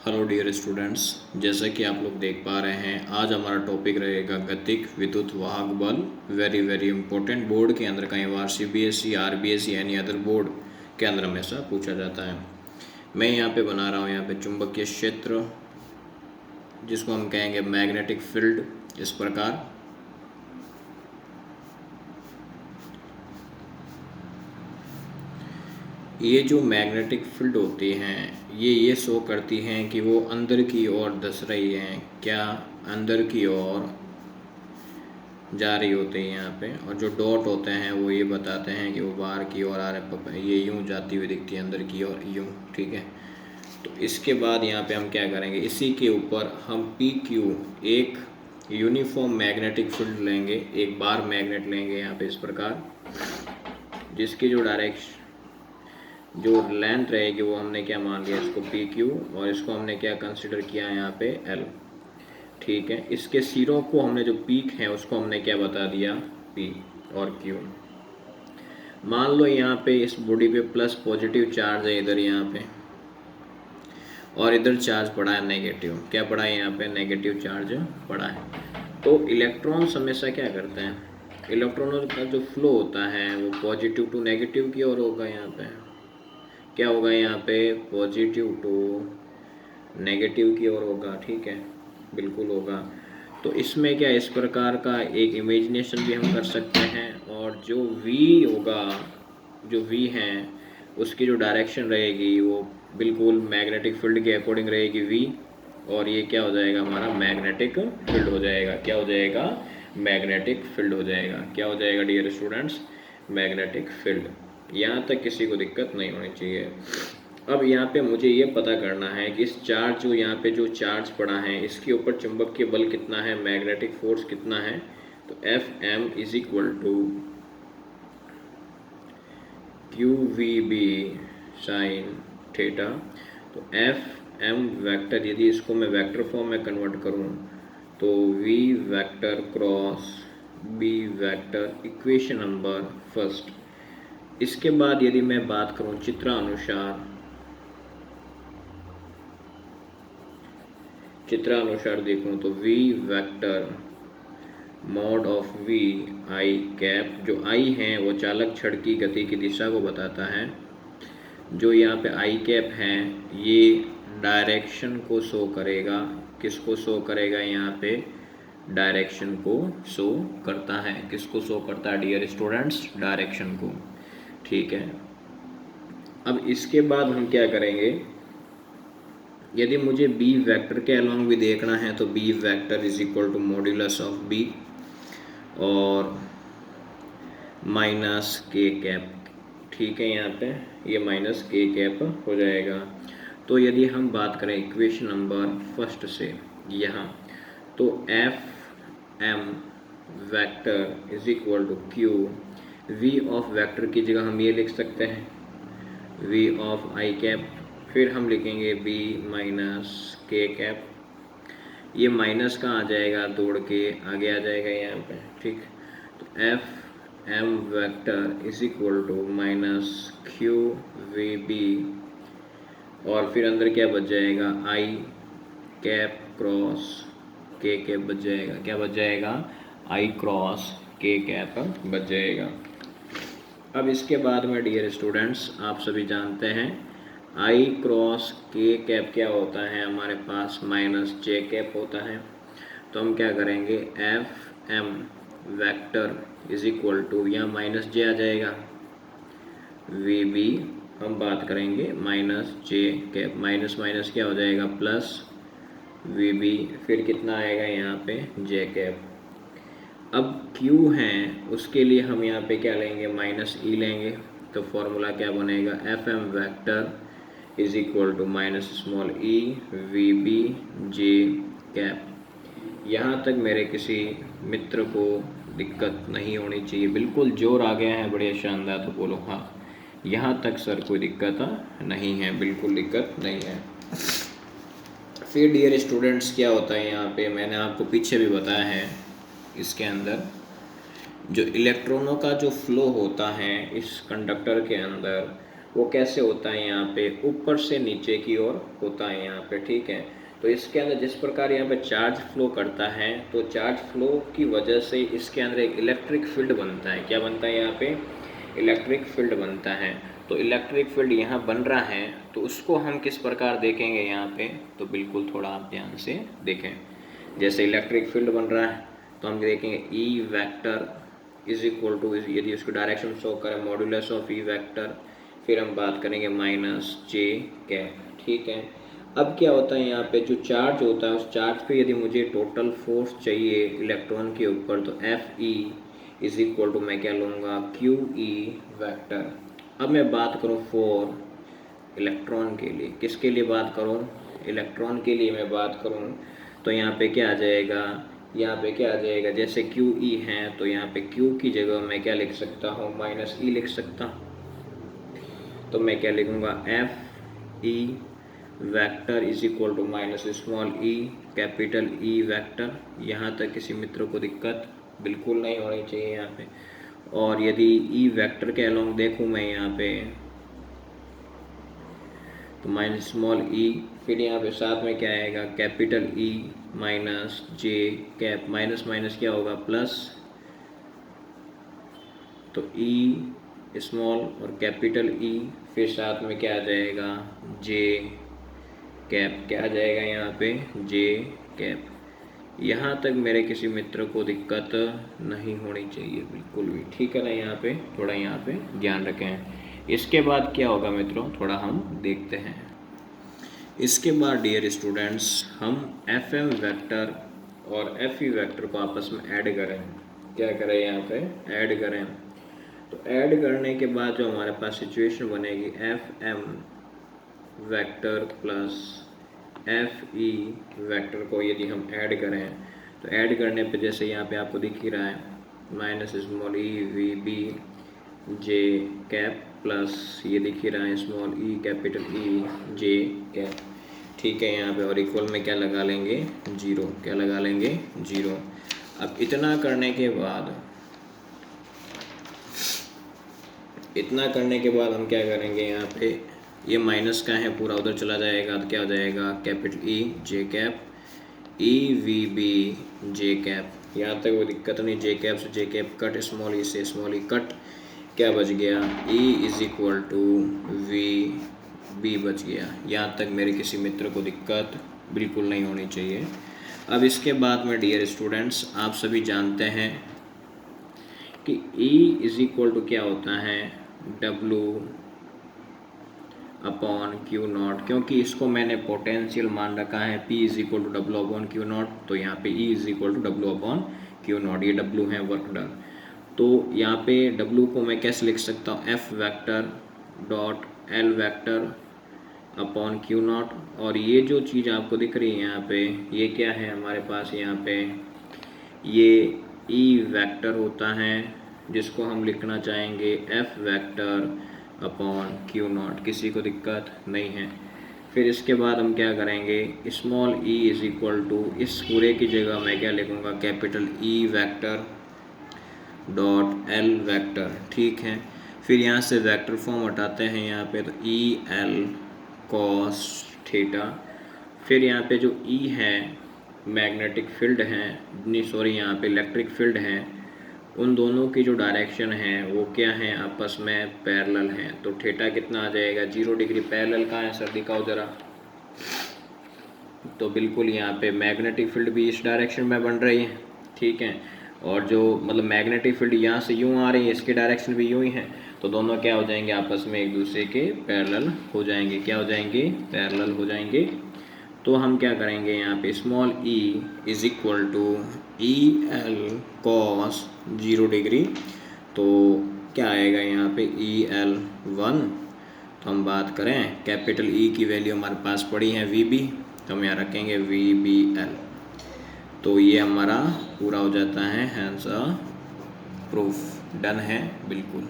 Hello dear students, जैसा कि आप लोग देख पा रहे हैं आज हमारा टॉपिक रहेगा गतिक विद्युत वाहक बल। Very very important. बोर्ड के अंदर कई बार CBSE, RBSE any other board के अंदर हमेशा पूछा जाता है। मैं यहाँ पे बना रहा हूँ यहाँ पे चुंबकीय क्षेत्र, जिसको हम कहेंगे मैग्नेटिक फील्ड। इस प्रकार ये जो मैग्नेटिक फील्ड होती हैं ये शो करती हैं कि वो अंदर की ओर धस रही हैं, क्या अंदर की ओर जा रही होती है यहाँ पे। और जो डॉट होते हैं वो ये बताते हैं कि वो बाहर की ओर आ रहे, ये यूँ जाती हुई दिखती है अंदर की ओर, यूँ। ठीक है, तो इसके बाद यहाँ पे हम क्या करेंगे, इसी के ऊपर हम पी क्यू एक यूनिफॉर्म मैग्नेटिक फील्ड लेंगे, एक बार मैग्नेट लेंगे यहाँ पे इस प्रकार, जिसकी जो डायरेक्शन जो लेंथ रहेगी वो हमने क्या मान लिया, इसको पी क्यू, और इसको हमने क्या कंसिडर किया यहाँ पे एल। ठीक है, इसके सिरों को हमने जो पीक है उसको हमने क्या बता दिया, पी और क्यू। मान लो यहाँ पे इस बॉडी पे प्लस पॉजिटिव चार्ज है इधर यहाँ पे, और इधर चार्ज पड़ा है नेगेटिव। क्या पड़ा है यहाँ पे, नेगेटिव चार्ज पड़ा है। तो इलेक्ट्रॉन्स हमेशा क्या करते हैं, इलेक्ट्रॉनों का जो फ्लो होता है वो पॉजिटिव टू नेगेटिव की ओर होगा। यहाँ पे क्या होगा, यहाँ पे पॉजिटिव टू नेगेटिव की ओर होगा। ठीक है, बिल्कुल होगा। तो इसमें क्या इस प्रकार का एक इमेजिनेशन भी हम कर सकते हैं, और जो वी होगा, जो वी है उसकी जो डायरेक्शन रहेगी वो बिल्कुल मैग्नेटिक फील्ड के अकॉर्डिंग रहेगी वी, और ये क्या हो जाएगा, हमारा मैग्नेटिक फील्ड हो जाएगा। क्या हो जाएगा, मैग्नेटिक फील्ड हो जाएगा। क्या हो जाएगा डियर स्टूडेंट्स, मैग्नेटिक फील्ड। यहाँ तक किसी को दिक्कत नहीं होनी चाहिए। अब यहाँ पे मुझे ये पता करना है कि इस चार्ज जो यहाँ पे जो चार्ज पड़ा है इसके ऊपर चुंबकीय बल कितना है, मैग्नेटिक फोर्स कितना है। तो F M is equal to Q V B sine theta. तो एफ एम वेक्टर, यदि इसको मैं वेक्टर फॉर्म में कन्वर्ट करूँ तो V vector cross B vector, equation number first. इसके बाद यदि मैं बात करूँ चित्रानुसार देखूँ तो v vector mod of v I cap, जो i है वो चालक छड़ की गति की दिशा को बताता है। जो यहाँ पे i कैप है ये डायरेक्शन को शो करेगा। किसको शो करेगा, यहाँ पे डायरेक्शन को शो करता है। किसको शो करता है डियर स्टूडेंट्स, डायरेक्शन को। ठीक है, अब इसके बाद हम क्या करेंगे, यदि मुझे बी वेक्टर के अलॉन्ग भी देखना है तो B vector is equal to modulus of B और माइनस के कैप। ठीक है, यहाँ पे ये माइनस के कैप हो जाएगा। तो यदि हम बात करें इक्वेशन नंबर फर्स्ट से यहाँ, तो F M vector is equal to Q, V of vector की जगह हम ये लिख सकते हैं वी ऑफ आई कैप, फिर हम लिखेंगे बी माइनस के कैप। ये माइनस का आ जाएगा, दौड़ के आगे आ जाएगा यहाँ पे। ठीक, तो F M vector is equal to minus Q V B, और फिर अंदर क्या बच जाएगा, I cap cross K cap बच जाएगा। क्या बच जाएगा, आई क्रॉस के कैप बच जाएगा। अब इसके बाद में डियर स्टूडेंट्स आप सभी जानते हैं आई क्रॉस के कैप क्या होता है, हमारे पास माइनस जे कैप होता है। तो हम क्या करेंगे, F M vector is equal to, यहाँ माइनस जे आ जाएगा, वी बी हम बात करेंगे minus J cap, minus minus क्या हो जाएगा, प्लस वी बी, फिर कितना आएगा यहाँ पे जे कैप। अब Q है उसके लिए हम यहाँ पे क्या लेंगे, माइनस ई लेंगे। तो फॉर्मूला क्या बनेगा, F M vector is equal to minus small E V B J cap. यहाँ तक मेरे किसी मित्र को दिक्कत नहीं होनी चाहिए। बिल्कुल जोर आ गया है, बढ़िया शानदार, तो बोलो हाँ। यहाँ तक सर कोई दिक्कत नहीं है, बिल्कुल दिक्कत नहीं है। फिर डियर स्टूडेंट्स क्या होता है, यहाँ पे मैंने आपको पीछे भी बताया है, इसके अंदर जो इलेक्ट्रॉनों का जो फ्लो होता है इस कंडक्टर के अंदर, वो कैसे होता है यहाँ पे, ऊपर से नीचे की ओर होता है यहाँ पे, ठीक है। तो इसके अंदर जिस प्रकार यहाँ पे चार्ज फ्लो करता है, तो चार्ज फ्लो की वजह से इसके अंदर एक इलेक्ट्रिक फील्ड बनता है। क्या बनता है यहाँ पे, इलेक्ट्रिक फील्ड बनता है। तो इलेक्ट्रिक फील्ड यहाँ बन रहा है, तो उसको हम किस प्रकार देखेंगे यहाँ पे, तो बिल्कुल थोड़ा आप ध्यान से देखें। जैसे इलेक्ट्रिक फील्ड बन रहा है तो हम देखेंगे E vector is equal to, यदि उसकी डायरेक्शन शो करें, मॉड्यूलस ऑफ ई वेक्टर, फिर हम बात करेंगे माइनस जे कैप, ठीक है। अब क्या होता है यहाँ पे, जो चार्ज होता है उस चार्ज पे यदि मुझे टोटल फोर्स चाहिए इलेक्ट्रॉन के ऊपर, तो F E is equal to मैं क्या लूँगा, क्यू ई वेक्टर। अब मैं बात करूँ फॉर इलेक्ट्रॉन के लिए, किसके लिए बात करूँ, इलेक्ट्रॉन के लिए मैं बात करूँ, तो यहाँ पे क्या आ जाएगा, यहाँ पे क्या आ जाएगा, जैसे क्यू ई है तो यहाँ पे क्यू की जगह मैं क्या लिख सकता हूँ, माइनस ई लिख सकता हूँ। तो मैं क्या लिखूँगा, F E vector is equal to minus small E capital E vector. यहाँ तक किसी मित्र को दिक्कत बिल्कुल नहीं होनी चाहिए यहाँ पे। और यदि ई वेक्टर के अलोंग देखूँ मैं यहाँ पे, तो माइनस स्मॉल ई, फिर यहाँ पे साथ में क्या आएगा, capital E minus J cap, minus minus क्या होगा, प्लस। तो ई स्मॉल और कैपिटल ई, फिर साथ में क्या आ जाएगा, जे कैप, क्या आ जाएगा यहाँ पे, जे कैप। यहाँ तक मेरे किसी मित्र को दिक्कत नहीं होनी चाहिए बिल्कुल भी, ठीक है ना। यहाँ पे थोड़ा यहाँ पे ध्यान रखें। इसके बाद क्या होगा मित्रों, थोड़ा हम देखते हैं। इसके बाद डियर स्टूडेंट्स, हम एफ एम वैक्टर और एफ ई वैक्टर को आपस में ऐड करें। क्या करें, यहाँ पे ऐड करें। तो ऐड करने के बाद जो हमारे पास सिचुएशन बनेगी, F M vector plus F E vector को यदि हम ऐड करें, तो ऐड करने पे जैसे यहाँ पे आपको दिख ही रहा है, minus small E V B J cap plus ये दिख ही रहा है small E capital E J cap, ठीक है यहाँ पे। और इक्वल में क्या लगा लेंगे, जीरो, क्या लगा लेंगे, जीरो। अब इतना करने के बाद, इतना करने के बाद हम क्या करेंगे, यहाँ पे ये माइनस का है पूरा उधर चला जाएगा, तो क्या हो जाएगा, capital E J cap E V B J cap. यहाँ तक वो दिक्कत नहीं, जे कैप से J cap cut, small E से स्मॉल ई कट, क्या बच गया, E is equal to V B बच गया। यहाँ तक मेरे किसी मित्र को दिक्कत बिल्कुल नहीं होनी चाहिए। अब इसके बाद में डियर स्टूडेंट्स, आप सभी जानते हैं कि E इज इक्वल टू क्या होता है, W अपॉन क्यू नॉट। क्योंकि इसको मैंने पोटेंशियल मान रखा है P is equal to W upon Q naught, तो यहाँ पे E is equal to W upon Q naught, ये W है वर्क डन। तो यहाँ पे W को मैं कैसे लिख सकता हूँ, F vector dot L vector upon Q not. और ये जो चीज़ आपको दिख रही है यहाँ पे, ये क्या है हमारे पास, यहाँ पे ये E वेक्टर होता है, जिसको हम लिखना चाहेंगे F vector upon Q not. किसी को दिक्कत नहीं है। फिर इसके बाद हम क्या करेंगे, small E is equal to, इस पूरे की जगह मैं क्या लिखूँगा, capital E vector dot L vector, ठीक है। फिर यहाँ से वेक्टर फॉर्म हटाते हैं यहाँ पे, तो ई एल कॉस थीटा। फिर यहाँ पे जो E है मैग्नेटिक फील्ड है, नहीं सॉरी यहाँ पे इलेक्ट्रिक फील्ड है, उन दोनों की जो डायरेक्शन है वो क्या है, आपस में पैरेलल है। तो थीटा कितना आ जाएगा, 0 डिग्री। पैरेलल कहाँ है सर, दिखाओ ज़रा। तो बिल्कुल यहाँ पे मैग्नेटिक फील्ड भी इस डायरेक्शन में बन रही है, ठीक है। और जो मतलब मैग्नेटिक फील्ड यहाँ से यूँ आ रही है, इसकी डायरेक्शन भी यूँ ही है, तो दोनों क्या हो जाएंगे, आपस में एक दूसरे के पैरेलल हो जाएंगे। क्या हो जाएंगे, पैरेलल हो जाएंगे। तो हम क्या करेंगे, यहाँ पे small e is equal to E L cos 0 degree, तो क्या आएगा यहाँ पे ई एल 1। तो हम बात करें, कैपिटल E की वैल्यू हमारे पास पड़ी है वी बी, तो हम यहाँ रखेंगे वी बी एल। तो ये हमारा पूरा हो जाता है, हैंस अ प्रूफ डन है बिल्कुल।